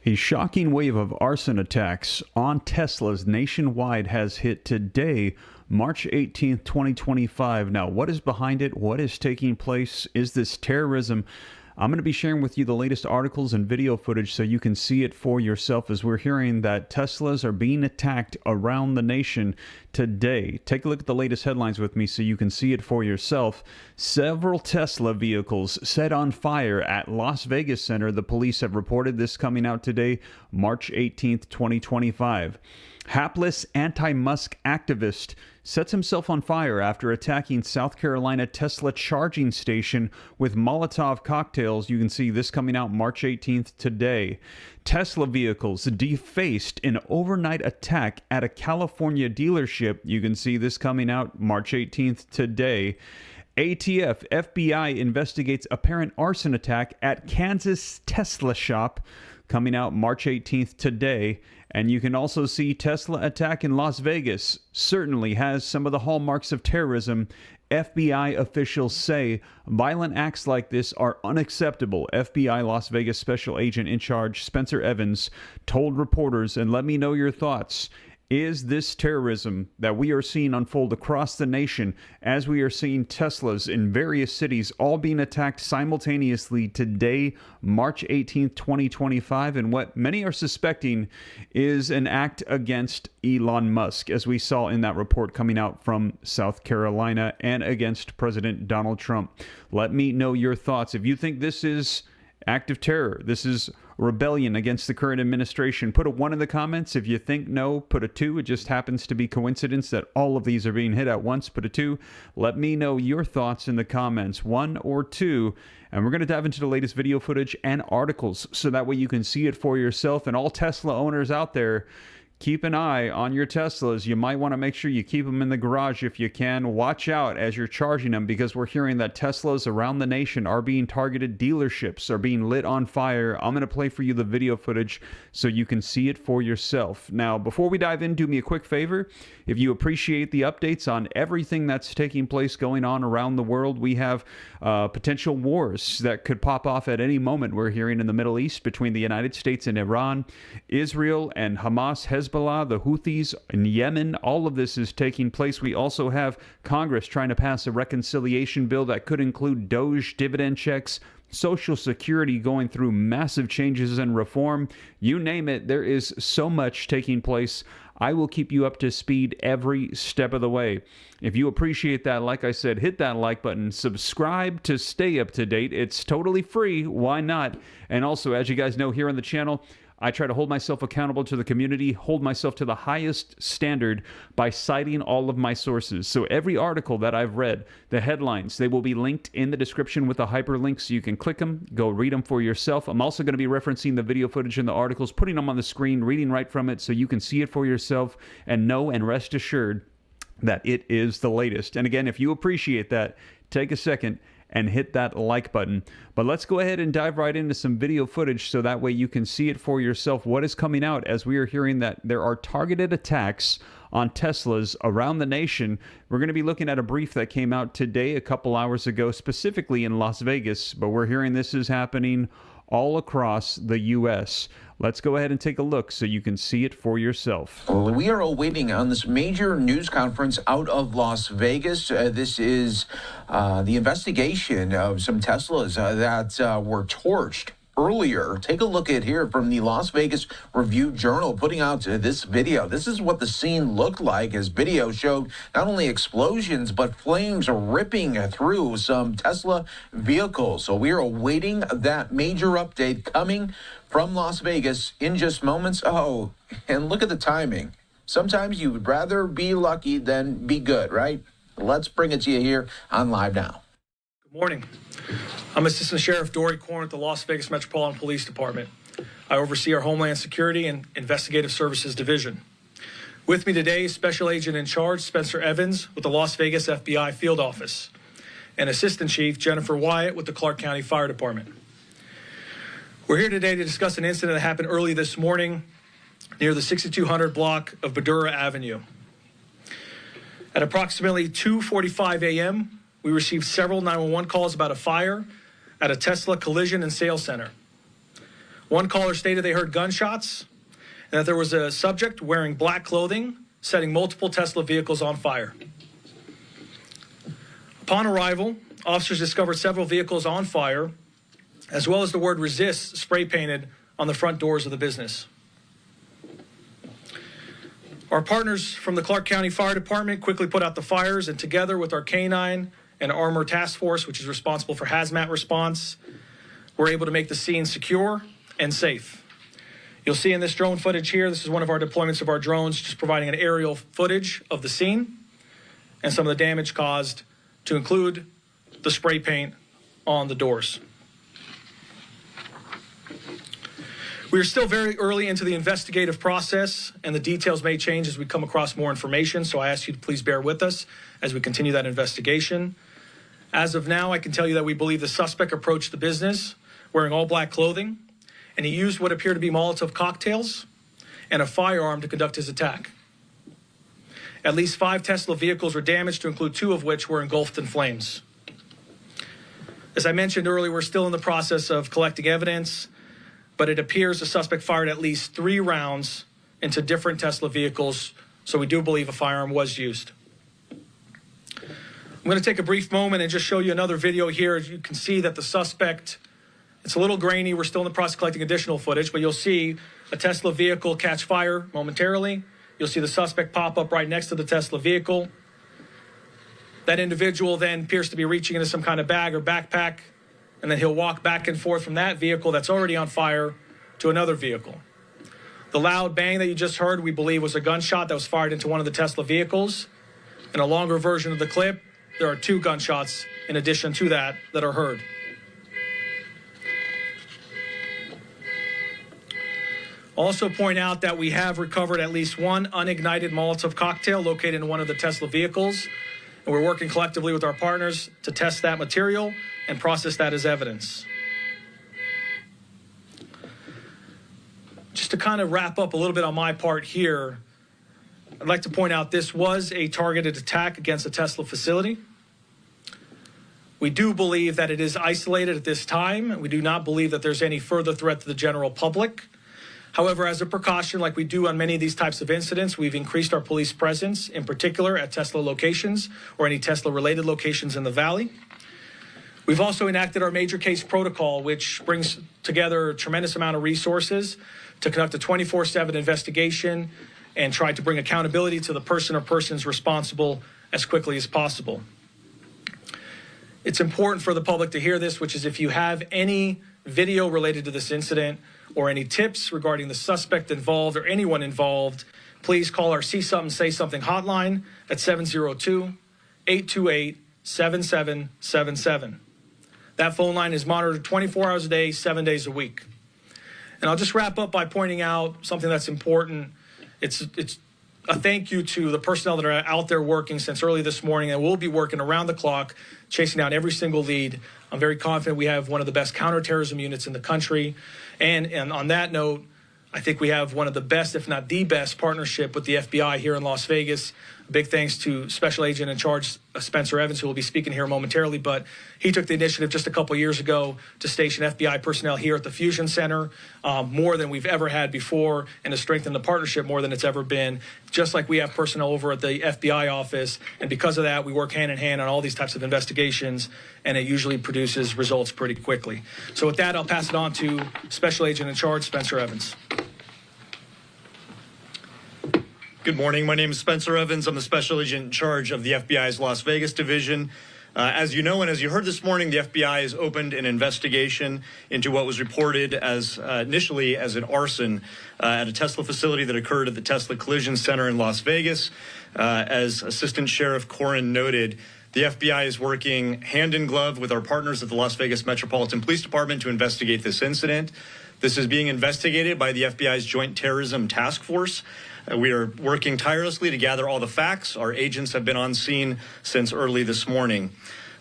A shocking wave of arson attacks on Teslas nationwide has hit today, March 18th, 2025. Now, what is behind it? What is taking place? Is this terrorism? I'm going to be sharing with you the latest articles and video footage so you can see it for yourself as we're hearing that Teslas are being attacked around the nation today. Take a look at the latest headlines with me so you can see it for yourself. Several Tesla vehicles set on fire at Las Vegas Center. The police have reported this coming out today, March 18th, 2025. Hapless anti-Musk activist sets himself on fire after attacking South Carolina Tesla charging station with Molotov cocktails. You can see this coming out March 18th today. Tesla vehicles defaced in overnight attack at a California dealership. You can see this coming out March 18th today. ATF FBI investigates apparent arson attack at Kansas Tesla shop, coming out March 18th today. And you can also see Tesla attack in Las Vegas certainly has some of the hallmarks of terrorism. FBI officials say violent acts like this are unacceptable. FBI Las Vegas special agent in charge, Spencer Evans, told reporters, and let me know your thoughts. Is this terrorism that we are seeing unfold across the nation as we are seeing Teslas in various cities all being attacked simultaneously today, March 18th, 2025, and what many are suspecting is an act against Elon Musk, as we saw in that report coming out from South Carolina, and against President Donald Trump. Let me know your thoughts. If you think this is act of terror, this is rebellion against the current administration, put a 1 in the comments. If you think no, put a 2. It just happens to be coincidence that all of these are being hit at once. Put a 2. Let me know your thoughts in the comments, 1 or 2. And we're going to dive into the latest video footage and articles so that way you can see it for yourself. And all Tesla owners out there, keep an eye on your Teslas. You might want to make sure you keep them in the garage if you can. Watch out as you're charging them, because we're hearing that Teslas around the nation are being targeted. Dealerships are being lit on fire. I'm going to play for you the video footage so you can see it for yourself. Now, before we dive in, do me a quick favor. If you appreciate the updates on everything that's taking place going on around the world, we have potential wars that could pop off at any moment. We're hearing in the Middle East between the United States and Iran, Israel and Hamas, Hezbollah, the Houthis in Yemen. All of this is taking place. We also have Congress trying to pass a reconciliation bill that could include Doge dividend checks, Social Security going through massive changes and reform. You name it, there is so much taking place. I will keep you up to speed every step of the way. If you appreciate that, like I said, hit that like button, subscribe to stay up to date. It's totally free. Why not? And also, as you guys know, here on the channel, I try to hold myself accountable to the community, hold myself to the highest standard by citing all of my sources. So every article that I've read, the headlines, they will be linked in the description with a hyperlink so you can click them, go read them for yourself. I'm also going to be referencing the video footage in the articles, putting them on the screen, reading right from it so you can see it for yourself and know and rest assured that it is the latest. And again, if you appreciate that, take a second and hit that like button. But let's go ahead and dive right into some video footage so that way you can see it for yourself what is coming out as we are hearing that there are targeted attacks on Teslas around the nation. We're going to be looking at a brief that came out today, a couple hours ago, specifically in Las Vegas, but we're hearing this is happening all across the U.S. Let's go ahead and take a look so you can see it for yourself. Well, we are awaiting on this major news conference out of Las Vegas. This is the investigation of some Teslas that were torched earlier. Take a look at here from the Las Vegas Review-Journal putting out this video. This is what the scene looked like as video showed not only explosions but flames ripping through some Tesla vehicles. So we are awaiting that major update coming from Las Vegas in just moments. Oh, and look at the timing. Sometimes you would rather be lucky than be good, right? Let's bring it to you here on Live Now. Good morning. I'm Assistant Sheriff Dory Korn at the Las Vegas Metropolitan Police Department. I oversee our Homeland Security and Investigative Services Division. With me today is Special Agent in Charge Spencer Evans with the Las Vegas FBI Field Office and Assistant Chief Jennifer Wyatt with the Clark County Fire Department. We're here today to discuss an incident that happened early this morning near the 6200 block of Badura Avenue. At approximately 2:45 a.m., we received several 911 calls about a fire at a Tesla collision and sales center. One caller stated they heard gunshots and that there was a subject wearing black clothing setting multiple Tesla vehicles on fire. Upon arrival, officers discovered several vehicles on fire, as well as the word resist spray painted on the front doors of the business. Our partners from the Clark County Fire Department quickly put out the fires, and together with our K-9 and Armor Task Force, which is responsible for hazmat response, we're able to make the scene secure and safe. You'll see in this drone footage here, this is one of our deployments of our drones, just providing an aerial footage of the scene and some of the damage caused, to include the spray paint on the doors. We are still very early into the investigative process, and the details may change as we come across more information, so I ask you to please bear with us as we continue that investigation. As of now, I can tell you that we believe the suspect approached the business wearing all black clothing, and he used what appear to be Molotov cocktails and a firearm to conduct his attack. At least 5 Tesla vehicles were damaged, to include 2 of which were engulfed in flames. As I mentioned earlier, we're still in the process of collecting evidence, but it appears the suspect fired at least 3 rounds into different Tesla vehicles, so we do believe a firearm was used. I'm going to take a brief moment and just show you another video here. As you can see that the suspect, it's a little grainy. We're still in the process of collecting additional footage, but you'll see a Tesla vehicle catch fire momentarily. You'll see the suspect pop up right next to the Tesla vehicle. That individual then appears to be reaching into some kind of bag or backpack, and then he'll walk back and forth from that vehicle that's already on fire to another vehicle. The loud bang that you just heard, we believe, was a gunshot that was fired into one of the Tesla vehicles. In a longer version of the clip, there are 2 gunshots in addition to that are heard. Also point out that we have recovered at least 1 unignited Molotov cocktail located in one of the Tesla vehicles, and we're working collectively with our partners to test that material and process that as evidence. Just to kind of wrap up a little bit on my part here, I'd like to point out this was a targeted attack against a Tesla facility. We do believe that it is isolated at this time. We do not believe that there's any further threat to the general public. However, as a precaution, like we do on many of these types of incidents, we've increased our police presence, in particular at Tesla locations or any Tesla-related locations in the Valley. We've also enacted our major case protocol, which brings together a tremendous amount of resources to conduct a 24/7 investigation and try to bring accountability to the person or persons responsible as quickly as possible. It's important for the public to hear this, which is if you have any video related to this incident or any tips regarding the suspect involved or anyone involved, please call our See Something, Say Something hotline at 702-828-7777. That phone line is monitored 24 hours a day, 7 days a week. And I'll just wrap up by pointing out something that's important. It's a thank you to the personnel that are out there working since early this morning, and we'll be working around the clock, chasing down every single lead. I'm very confident we have one of the best counterterrorism units in the country. And on that note, I think we have one of the best, if not the best, partnership with the FBI here in Las Vegas. Big thanks to Special Agent in Charge Spencer Evans, who will be speaking here momentarily, but he took the initiative just a couple years ago to station FBI personnel here at the Fusion Center, more than we've ever had before, and to strengthen the partnership more than it's ever been, just like we have personnel over at the FBI office. And because of that, we work hand in hand on all these types of investigations, and it usually produces results pretty quickly. So with that, I'll pass it on to Special Agent in Charge Spencer Evans. Good morning. My name is Spencer Evans. I'm the Special Agent in charge of the FBI's Las Vegas division. As you know, and as you heard this morning, the FBI has opened an investigation into what was reported as initially as an arson at a Tesla facility that occurred at the Tesla Collision Center in Las Vegas. As Assistant Sheriff Corin noted, the FBI is working hand in glove with our partners at the Las Vegas Metropolitan Police Department to investigate this incident. This is being investigated by the FBI's Joint Terrorism Task Force. We are working tirelessly to gather all the facts. Our agents have been on scene since early this morning.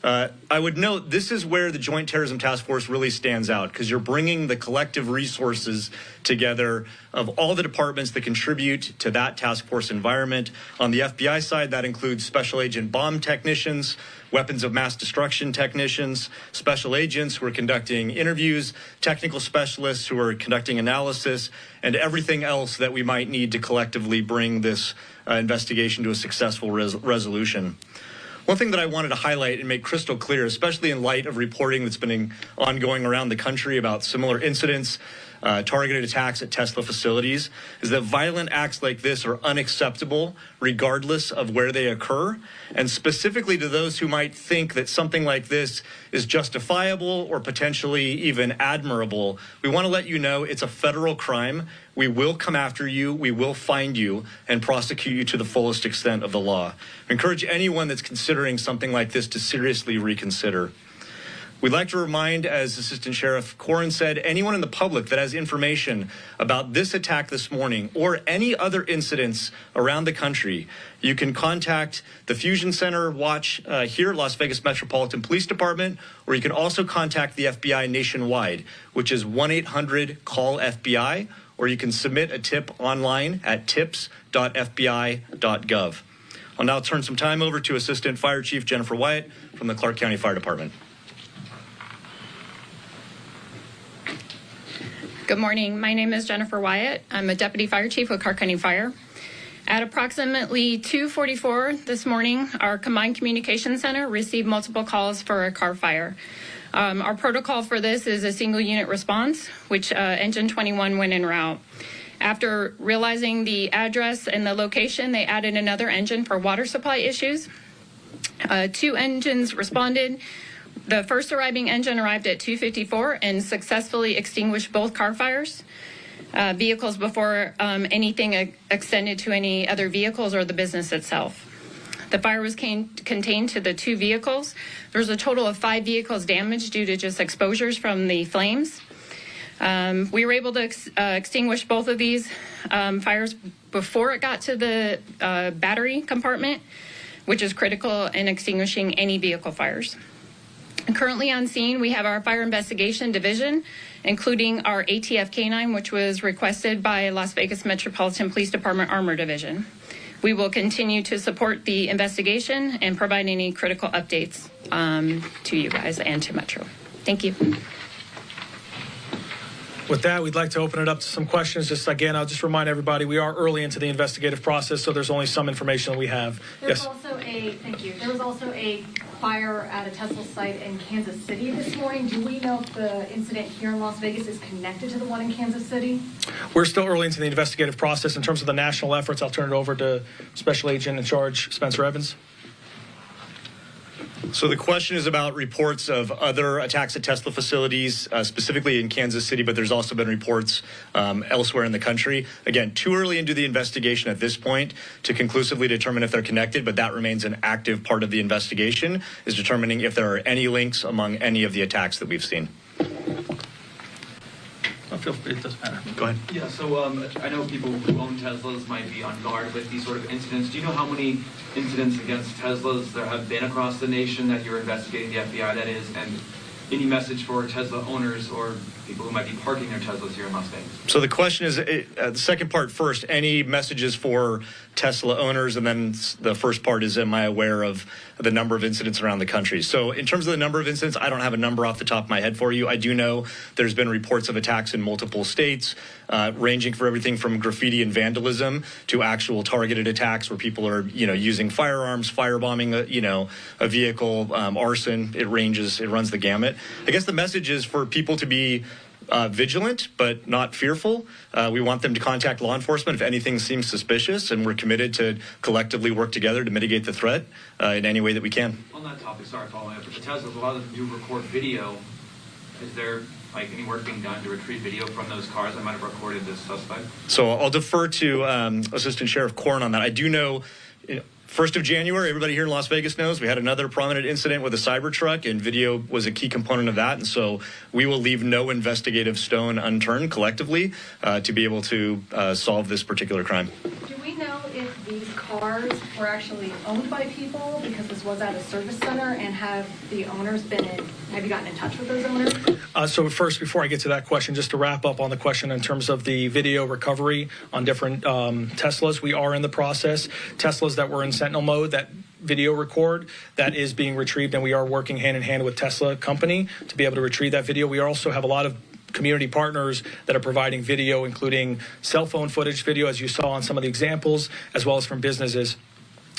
I would note this is where the Joint Terrorism Task Force really stands out, because you're bringing the collective resources together of all the departments that contribute to that task force environment. On the FBI side, that includes special agent bomb technicians. weapons of mass destruction technicians, special agents who are conducting interviews, technical specialists who are conducting analysis, and everything else that we might need to collectively bring this investigation to a successful resolution. One thing that I wanted to highlight and make crystal clear, especially in light of reporting that's been ongoing around the country about similar incidents, targeted attacks at Tesla facilities, is that violent acts like this are unacceptable regardless of where they occur. And specifically to those who might think that something like this is justifiable or potentially even admirable, we want to let you know it's a federal crime. We will come after you, we will find you, and prosecute you to the fullest extent of the law. I encourage anyone that's considering something like this to seriously reconsider. We'd like to remind, as Assistant Sheriff Corrin said, anyone in the public that has information about this attack this morning or any other incidents around the country, you can contact the Fusion Center Watch here at Las Vegas Metropolitan Police Department, or you can also contact the FBI nationwide, which is 1-800-CALL-FBI, or you can submit a tip online at tips.fbi.gov. I'll now turn some time over to Assistant Fire Chief Jennifer Wyatt from the Clark County Fire Department. Good morning. My name is Jennifer Wyatt. I'm a Deputy Fire Chief with Clark County Fire. At approximately 2:44 this morning, our Combined Communications Center received multiple calls for a car fire. Our protocol for this is a single unit response, which Engine 21 went en route. After realizing the address and the location, they added another engine for water supply issues. 2 engines responded. The first arriving engine arrived at 2:54 and successfully extinguished both car fires vehicles before anything extended to any other vehicles or the business itself. The fire was contained to the 2 vehicles. There was a total of 5 vehicles damaged due to just exposures from the flames. We were able to extinguish both of these fires before it got to the battery compartment, which is critical in extinguishing any vehicle fires. Currently on scene, we have our Fire Investigation Division, including our ATF K9, which was requested by Las Vegas Metropolitan Police Department Armor Division. We will continue to support the investigation and provide any critical updates to you guys and to Metro. Thank you. With that, we'd like to open it up to some questions. Just again, I'll just remind everybody we are early into the investigative process, so there's only some information that we have. There was also a fire at a Tesla site in Kansas City this morning. Do we know if the incident here in Las Vegas is connected to the one in Kansas City? We're still early into the investigative process. In terms of the national efforts, I'll turn it over to Special Agent in Charge Spencer Evans. So the question is about reports of other attacks at Tesla facilities, specifically in Kansas City, but there's also been reports elsewhere in the country. Again, too early into the investigation at this point to conclusively determine if they're connected, but that remains an active part of the investigation, is determining if there are any links among any of the attacks that we've seen. It doesn't matter. Go ahead. Yeah, so I know people who own Teslas might be on guard with these sort of incidents. Do you know how many incidents against Teslas there have been across the nation that you're investigating, the FBI that is, and any message for Tesla owners or people who might be parking their Teslas here in Las Vegas? So the question is, the second part first, any messages for Tesla owners, and then the first part is, am I aware of the number of incidents around the country? So in terms of the number of incidents, I don't have a number off the top of my head for you. I do know there's been reports of attacks in multiple states, ranging for everything from graffiti and vandalism to actual targeted attacks where people are, using firearms, firebombing, a vehicle, arson. It runs the gamut. I guess the message is for people to be vigilant, but not fearful. We want them to contact law enforcement if anything seems suspicious, and we're committed to collectively work together to mitigate the threat in any way that we can. On that topic, sorry, following up, but the Teslas, a lot of them do record video. Is there any work being done to retrieve video from those cars that might have recorded this suspect? So I'll defer to Assistant Sheriff Corrin on that. I do know 1st of January, everybody here in Las Vegas knows we had another prominent incident with a Cybertruck, and video was a key component of that. And so we will leave no investigative stone unturned collectively to be able to solve this particular crime. Do we know if these cars were actually owned by people because this was at a service center, and have you gotten in touch with those owners? So first, before I get to that question, just to wrap up on the question in terms of the video recovery on different Teslas, we are in the process. Teslas that were in Sentinel mode, that video record, that is being retrieved, and we are working hand in hand with Tesla company to be able to retrieve that video. We also have a lot of community partners that are providing video, including cell phone footage video, as you saw on some of the examples, as well as from businesses.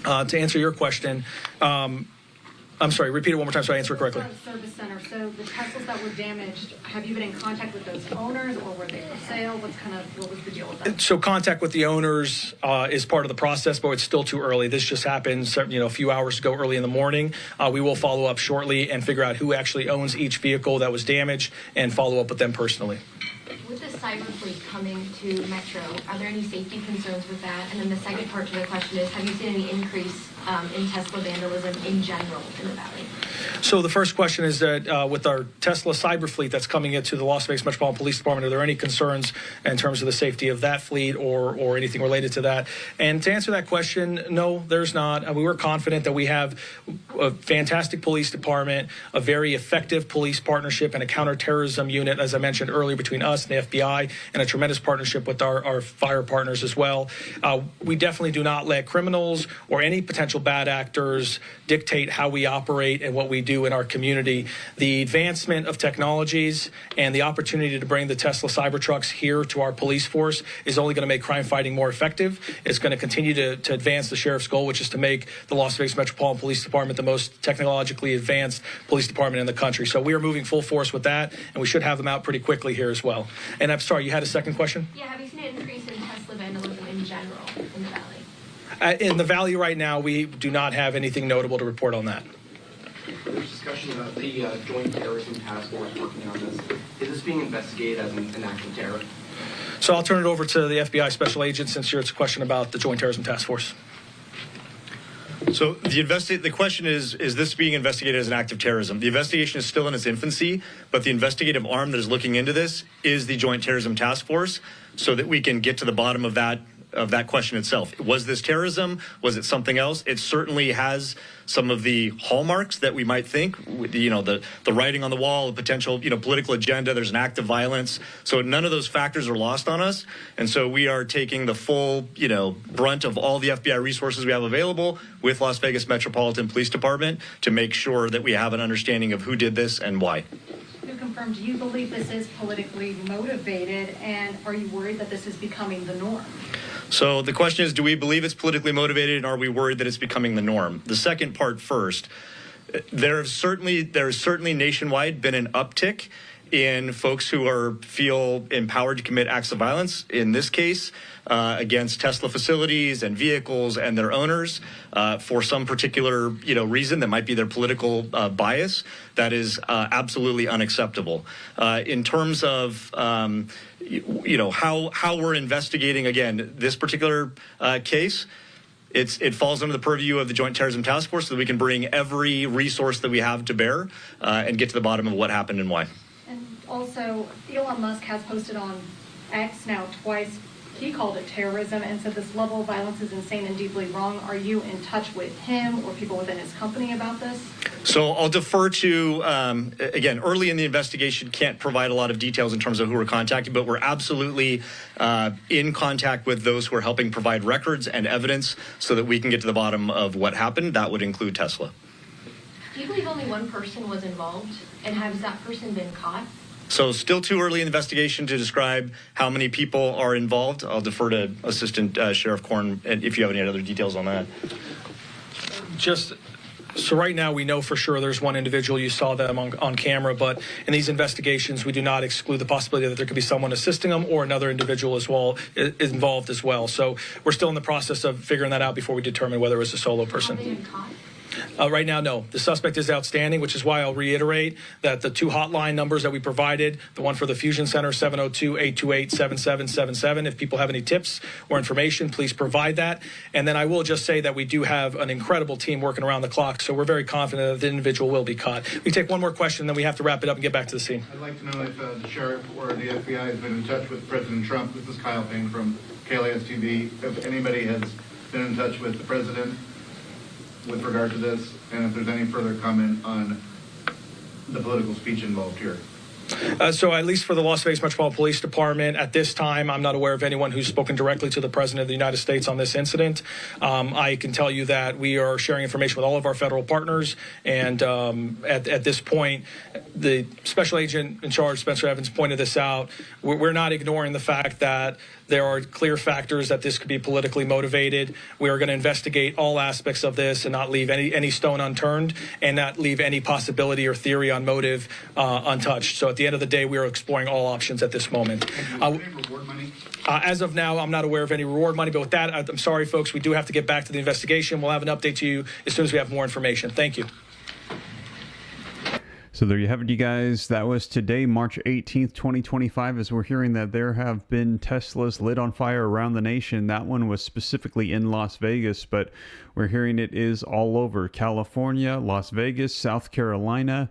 To answer your question, I'm sorry, repeat it one more time so I answer it correctly. Service center. So the Teslas that were damaged, have you been in contact with those owners, or were they for sale? What was the deal with that? So contact with the owners is part of the process, but it's still too early. This just happened, a few hours ago, early in the morning. We will follow up shortly and figure out who actually owns each vehicle that was damaged and follow up with them personally. With the cyber fleet coming to Metro, are there any safety concerns with that? And then the second part to the question is, have you seen any increase in Tesla vandalism in general in the Valley? So the first question is that with our Tesla cyber fleet that's coming into the Las Vegas Metropolitan Police Department, are there any concerns in terms of the safety of that fleet or anything related to that? And to answer that question, no, there's not. We were confident that we have a fantastic police department, a very effective police partnership, and a counterterrorism unit, as I mentioned earlier, between us and the FBI, and a tremendous partnership with our fire partners as well. We definitely do not let criminals or any potential bad actors dictate how we operate and what we do in our community. The advancement of technologies and the opportunity to bring the Tesla Cybertrucks here to our police force is only going to make crime fighting more effective. It's going to continue to advance the sheriff's goal, which is to make the Las Vegas Metropolitan Police Department the most technologically advanced police department in the country. So we are moving full force with that, and we should have them out pretty quickly here as well. And I'm sorry, you had a second question? Yeah, have you seen an increase in Tesla vandalism in general in the Valley? In the Valley right now, we do not have anything notable to report on that. There's discussion about the Joint Terrorism Task Force working on this. Is this being investigated as an act of terror? So I'll turn it over to the FBI Special Agent since it's a question about the Joint Terrorism Task Force. So the question is this being investigated as an act of terrorism? The investigation is still in its infancy, but the investigative arm that is looking into this is the Joint Terrorism Task Force, so that we can get to the bottom of that question itself. Was this terrorism? Was it something else? It certainly has some of the hallmarks that we might think, the writing on the wall, the potential, political agenda, there's an act of violence. So none of those factors are lost on us. And so we are taking the full, brunt of all the FBI resources we have available with Las Vegas Metropolitan Police Department to make sure that we have an understanding of who did this and why. To confirm, do you believe this is politically motivated, and are you worried that this is becoming the norm? So the question is, do we believe it's politically motivated, and are we worried that it's becoming the norm? The second part first. There has certainly nationwide been an uptick in folks who feel empowered to commit acts of violence, in this case, against Tesla facilities and vehicles and their owners for some particular reason that might be their political bias. That is absolutely unacceptable. In terms of how we're investigating, again, this particular case, it falls under the purview of the Joint Terrorism Task Force, so that we can bring every resource that we have to bear and get to the bottom of what happened and why. And also, Elon Musk has posted on X now twice. He called it terrorism and said this level of violence is insane and deeply wrong. Are you in touch with him or people within his company about this? So I'll defer to, again, early in the investigation, can't provide a lot of details in terms of who we're contacting, but we're absolutely in contact with those who are helping provide records and evidence so that we can get to the bottom of what happened. That would include Tesla. Do you believe only one person was involved, and has that person been caught? So still too early in the investigation to describe how many people are involved. I'll defer to Assistant Sheriff Korn if you have any other details on that. So right now we know for sure there's one individual. You saw them on camera, but in these investigations we do not exclude the possibility that there could be someone assisting them or another individual as well involved as well. So we're still in the process of figuring that out before we determine whether it's a solo person. Have they been caught? Right now, no. The suspect is outstanding, which is why I'll reiterate that the two hotline numbers that we provided, the one for the Fusion Center, 702-828-7777. If people have any tips or information, please provide that. And then I will just say that we do have an incredible team working around the clock, so we're very confident that the individual will be caught. We take one more question, then we have to wrap it up and get back to the scene. I'd like to know if the sheriff or the FBI has been in touch with President Trump. This is Kyle Payne from KLAS TV. If anybody has been in touch with the president with regard to this, and if there's any further comment on the political speech involved here. So at least for the Las Vegas Metropolitan Police Department, at this time, I'm not aware of anyone who's spoken directly to the President of the United States on this incident. I can tell you that we are sharing information with all of our federal partners, and at this point, the Special Agent in charge, Spencer Evans, pointed this out. We're not ignoring the fact that there are clear factors that this could be politically motivated. We are going to investigate all aspects of this and not leave any stone unturned, and not leave any possibility or theory on motive untouched. So at the end of the day, we are exploring all options at this moment. Any reward money? As of now, I'm not aware of any reward money, but with that, I'm sorry, folks, we do have to get back to the investigation. We'll have an update to you as soon as we have more information. Thank you. So there you have it, you guys. That was today, March 18th, 2025, as we're hearing that there have been Teslas lit on fire around the nation. That one was specifically in Las Vegas, but we're hearing it is all over California, Las Vegas, South Carolina,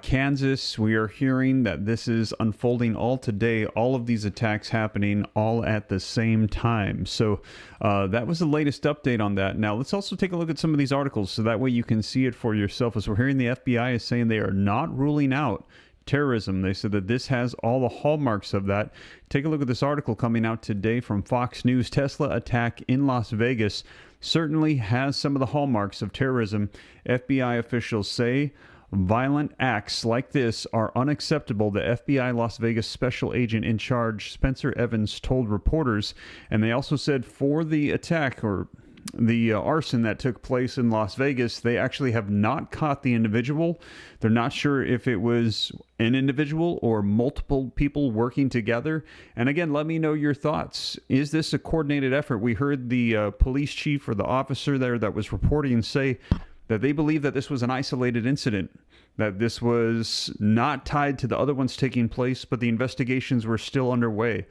Kansas. We are hearing that this is unfolding all today, all of these attacks happening all at the same time. So that was the latest update on that. Now, let's also take a look at some of these articles so that way you can see it for yourself. As we're hearing, the FBI is saying they are not ruling out terrorism. They said that this has all the hallmarks of that. Take a look at this article coming out today from Fox News. Tesla attack in Las Vegas certainly has some of the hallmarks of terrorism. FBI officials say violent acts like this are unacceptable, the FBI Las Vegas special agent in charge, Spencer Evans, told reporters. And they also said for the attack, or the arson that took place in Las Vegas, they actually have not caught the individual. They're not sure if it was an individual or multiple people working together. And again, let me know your thoughts. Is this a coordinated effort? We heard the police chief or the officer there that was reporting say that they believe that this was an isolated incident, that this was not tied to the other ones taking place, but the investigations were still underway.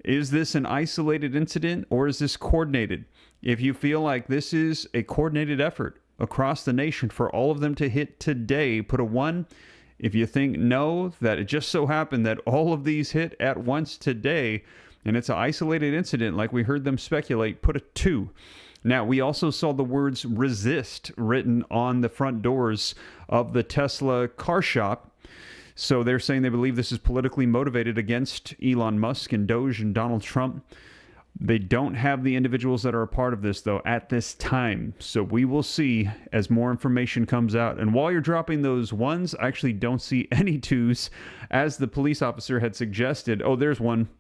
Is this an isolated incident, or is this coordinated? If you feel like this is a coordinated effort across the nation for all of them to hit today, put a 1. If you think no, that it just so happened that all of these hit at once today, and it's an isolated incident like we heard them speculate, put a 2. Now, we also saw the words resist written on the front doors of the Tesla car shop. So they're saying they believe this is politically motivated against Elon Musk and Doge and Donald Trump. They don't have the individuals that are a part of this, though, at this time. So we will see as more information comes out. And while you're dropping those 1s, I actually don't see any 2s, as the police officer had suggested. Oh, there's one.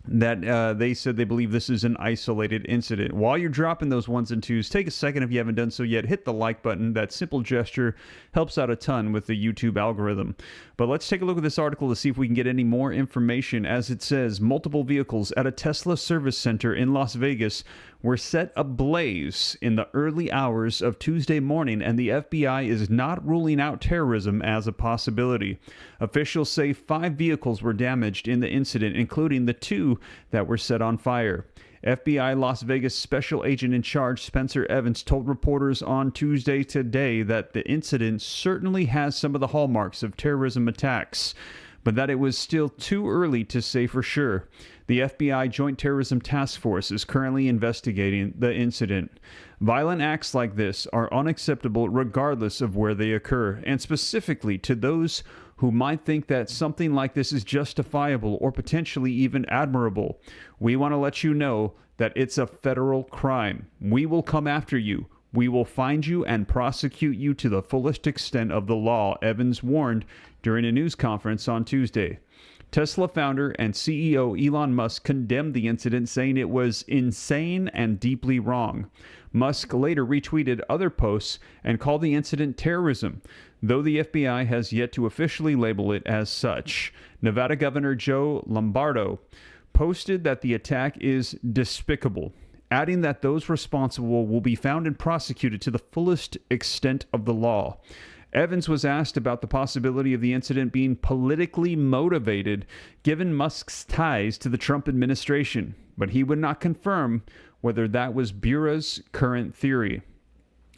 That they said they believe this is an isolated incident. While you're dropping those 1s and 2s, take a second, if you haven't done so yet, hit the like button. That simple gesture helps out a ton with the YouTube algorithm. But let's take a look at this article to see if we can get any more information. As it says, multiple vehicles at a Tesla service center in Las Vegas were set ablaze in the early hours of Tuesday morning, and the FBI is not ruling out terrorism as a possibility. Officials say 5 vehicles were damaged in the incident, including the 2 that were set on fire. FBI Las Vegas special agent in charge, Spencer Evans, told reporters on Tuesday today that the incident certainly has some of the hallmarks of terrorism attacks, but that it was still too early to say for sure. The FBI Joint Terrorism Task Force is currently investigating the incident. Violent acts like this are unacceptable regardless of where they occur, and specifically to those who might think that something like this is justifiable or potentially even admirable. We want to let you know that it's a federal crime. We will come after you. We will find you and prosecute you to the fullest extent of the law, Evans warned during a news conference on Tuesday. Tesla founder and CEO Elon Musk condemned the incident, saying it was insane and deeply wrong. Musk later retweeted other posts and called the incident terrorism, though the FBI has yet to officially label it as such. Nevada Governor Joe Lombardo posted that the attack is despicable, adding that those responsible will be found and prosecuted to the fullest extent of the law. Evans was asked about the possibility of the incident being politically motivated, given Musk's ties to the Trump administration, but he would not confirm whether that was Bureau's current theory.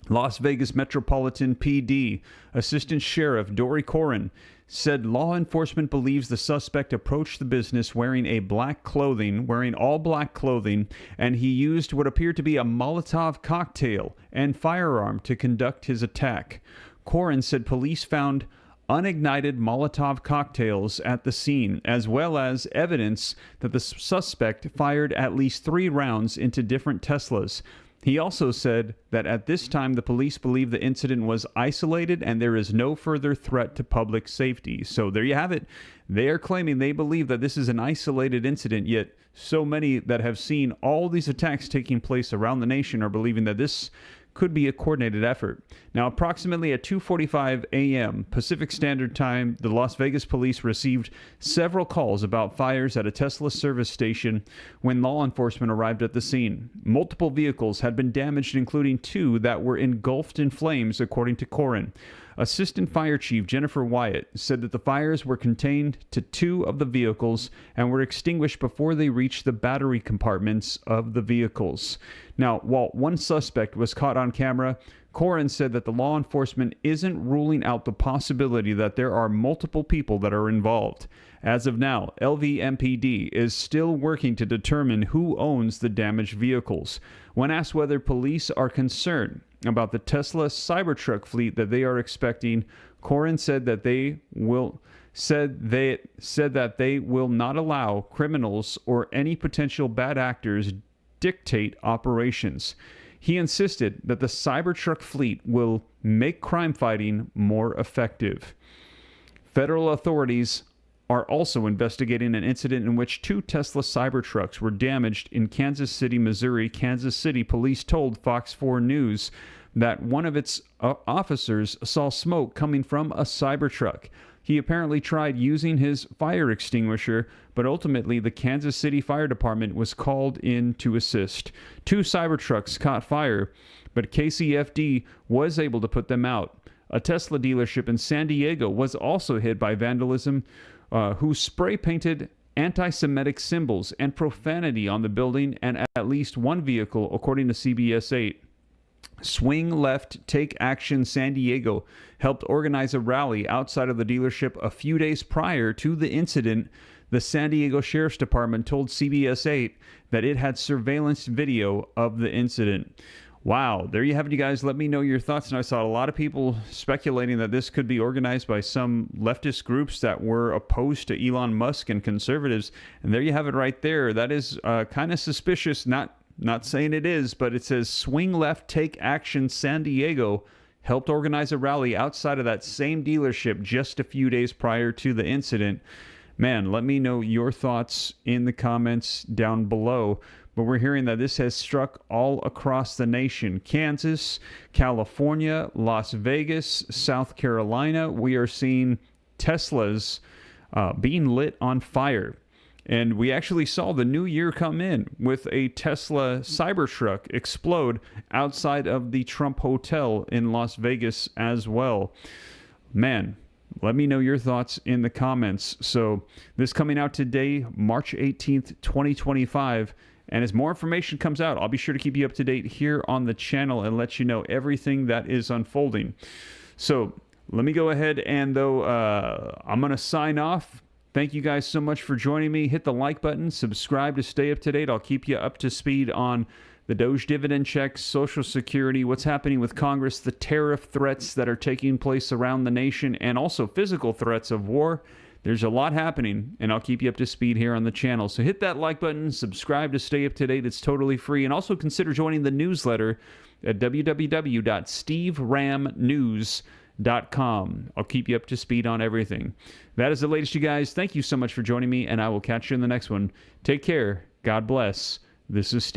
Las Vegas Metropolitan PD Assistant Sheriff Dory Corrin said law enforcement believes the suspect approached the business wearing all black clothing, and he used what appeared to be a Molotov cocktail and firearm to conduct his attack. Corin said police found unignited Molotov cocktails at the scene, as well as evidence that the suspect fired at least 3 rounds into different Teslas. He also said that at this time the police believe the incident was isolated and there is no further threat to public safety. So there you have it. They are claiming they believe that this is an isolated incident, yet so many that have seen all these attacks taking place around the nation are believing that this could be a coordinated effort. Now, approximately at 2:45 a.m. Pacific Standard Time, the Las Vegas police received several calls about fires at a Tesla service station when law enforcement arrived at the scene. Multiple vehicles had been damaged, including 2 that were engulfed in flames, according to Corin. Assistant Fire Chief Jennifer Wyatt said that the fires were contained to 2 of the vehicles and were extinguished before they reached the battery compartments of the vehicles. Now, while one suspect was caught on camera, Corin said that the law enforcement isn't ruling out the possibility that there are multiple people that are involved. As of now, LVMPD is still working to determine who owns the damaged vehicles. When asked whether police are concerned about the Tesla Cybertruck fleet that they are expecting, Corin said that they will not allow criminals or any potential bad actors dictate operations. He insisted that the Cybertruck fleet will make crime fighting more effective. Federal authorities are also investigating an incident in which 2 Tesla Cybertrucks were damaged in Kansas City, Missouri. Kansas City police told Fox 4 News that one of its officers saw smoke coming from a Cybertruck. He apparently tried using his fire extinguisher, but ultimately the Kansas City Fire Department was called in to assist. 2 Cybertrucks caught fire, but KCFD was able to put them out. A Tesla dealership in San Diego was also hit by vandalism, who spray-painted anti-Semitic symbols and profanity on the building and at least one vehicle, according to CBS 8. Swing Left, Take Action San Diego helped organize a rally outside of the dealership a few days prior to the incident. The San Diego Sheriff's Department told CBS 8 that it had surveillance video of the incident. Wow, there you have it, you guys. Let me know your thoughts. And I saw a lot of people speculating that this could be organized by some leftist groups that were opposed to Elon Musk and conservatives. And there you have it right there. That is kind of suspicious. Not saying it is, but it says Swing Left, Take Action San Diego helped organize a rally outside of that same dealership just a few days prior to the incident. Man, let me know your thoughts in the comments down below. But we're hearing that this has struck all across the nation. Kansas, California, Las Vegas, South Carolina. We are seeing Teslas being lit on fire. And we actually saw the new year come in with a Tesla Cybertruck explode outside of the Trump Hotel in Las Vegas as well. Man, let me know your thoughts in the comments. So this coming out today, March 18th, 2025. And as more information comes out, I'll be sure to keep you up to date here on the channel and let you know everything that is unfolding. So let me go ahead and I'm going to sign off. Thank you guys so much for joining me. Hit the like button, subscribe to stay up to date. I'll keep you up to speed on the Doge dividend checks, Social Security, what's happening with Congress, the tariff threats that are taking place around the nation, and also physical threats of war. There's a lot happening, and I'll keep you up to speed here on the channel. So hit that like button, subscribe to stay up to date. It's totally free. And also consider joining the newsletter at www.steveramnews.com. I'll keep you up to speed on everything. That is the latest, you guys. Thank you so much for joining me, and I will catch you in the next one. Take care. God bless. This is Steve.